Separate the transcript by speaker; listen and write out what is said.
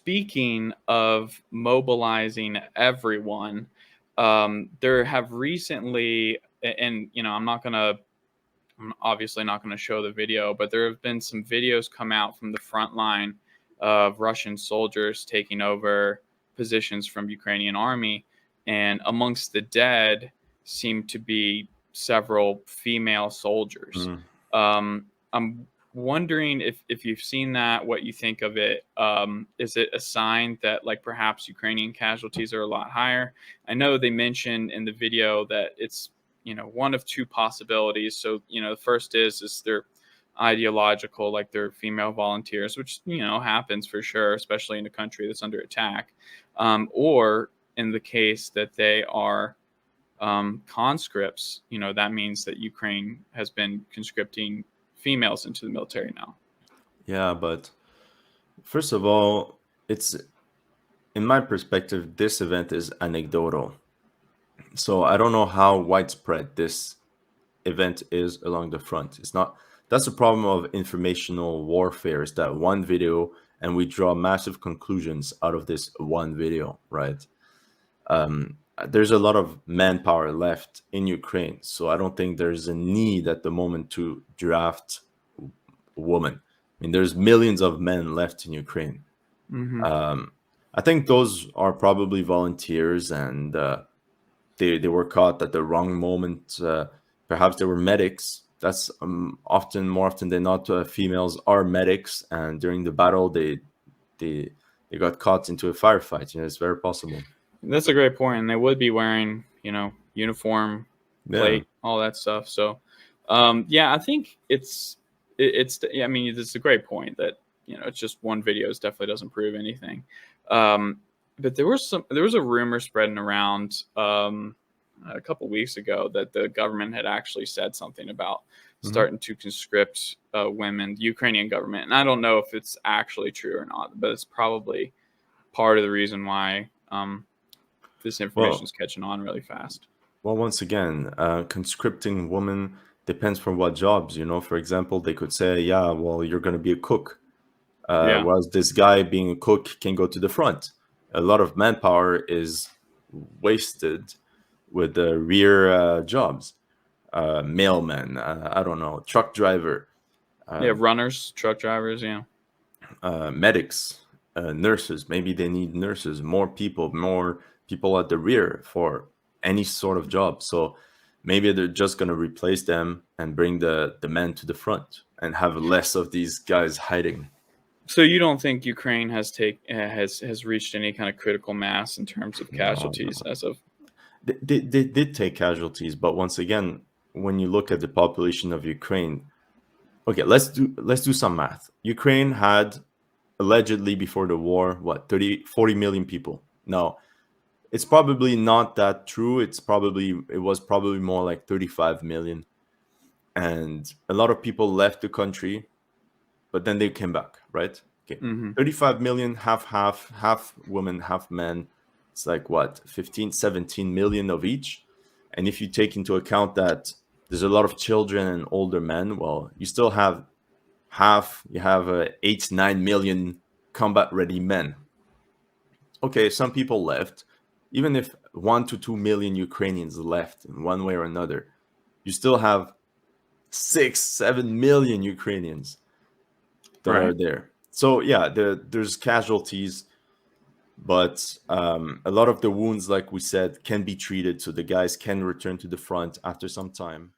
Speaker 1: speaking of mobilizing everyone, there have recently, and I'm obviously not gonna show the video, but there have been some videos come out from the front line of Russian soldiers taking over positions from Ukrainian army, and amongst the dead seem to be several female soldiers.
Speaker 2: Mm.
Speaker 1: I'm wondering if you've seen that, what you think of it. Is it a sign that like perhaps Ukrainian casualties are a lot higher? I know they mentioned in the video that it's one of two possibilities. So the first is they're ideological, like they're female volunteers, which happens for sure, especially in a country that's under attack, or in the case that they are conscripts. That means that Ukraine has been conscripting females into the military now.
Speaker 2: Yeah, but first of all, it's in my perspective, this event is anecdotal. So I don't know how widespread this event is along the front. It's not. That's the problem of informational warfare. Is that one video, and we draw massive conclusions out of this one video, right? There's a lot of manpower left in Ukraine, so I don't think there's a need at the moment to draft a woman. I mean, there's millions of men left in Ukraine.
Speaker 1: Hmm.
Speaker 2: I think those are probably volunteers, and they were caught at the wrong moment. Perhaps they were medics. That's more often than not, females are medics, and during the battle, they got caught into a firefight. It's very possible.
Speaker 1: That's a great point, and they would be wearing uniform,
Speaker 2: Yeah.
Speaker 1: plate, all that stuff. So, yeah, I think it's. I mean, it's a great point that it's just one video definitely doesn't prove anything. But there was a rumor spreading around a couple weeks ago that the government had actually said something about starting to conscript women, the Ukrainian government, and I don't know if it's actually true or not, but it's probably part of the reason why this information is catching on really fast.
Speaker 2: Well, once again, conscripting women depends from what jobs. For example, they could say, "Yeah, well, you're going to be a cook."
Speaker 1: Yeah.
Speaker 2: Whereas this guy being a cook can go to the front. A lot of manpower is wasted with the rear jobs. Mailman, I don't know, truck driver,
Speaker 1: Yeah, runners, truck drivers, yeah.
Speaker 2: medics, nurses. Maybe they need nurses, more people at the rear for any sort of job. So maybe they're just going to replace them and bring the men to the front and have less of these guys hiding.
Speaker 1: So you don't think Ukraine has reached any kind of critical mass in terms of
Speaker 2: No,
Speaker 1: casualties as of?
Speaker 2: they did take casualties, but once again, when you look at the population of Ukraine, okay, let's do some math. Ukraine had allegedly before the war, what, 40 million people. No, it's probably not that true. It was probably more like 35 million. And a lot of people left the country, but then they came back, right? Okay. 35 million, half women, half men. It's like what, 15, 17 million of each. And if you take into account that there's a lot of children and older men, well, you still have 8, 9 million combat ready men. Okay, some people left. Even if 1 to 2 million Ukrainians left in one way or another, you still have 6, 7 million Ukrainians that are there. So yeah, there's casualties, but a lot of the wounds, like we said, can be treated, so the guys can return to the front after some time.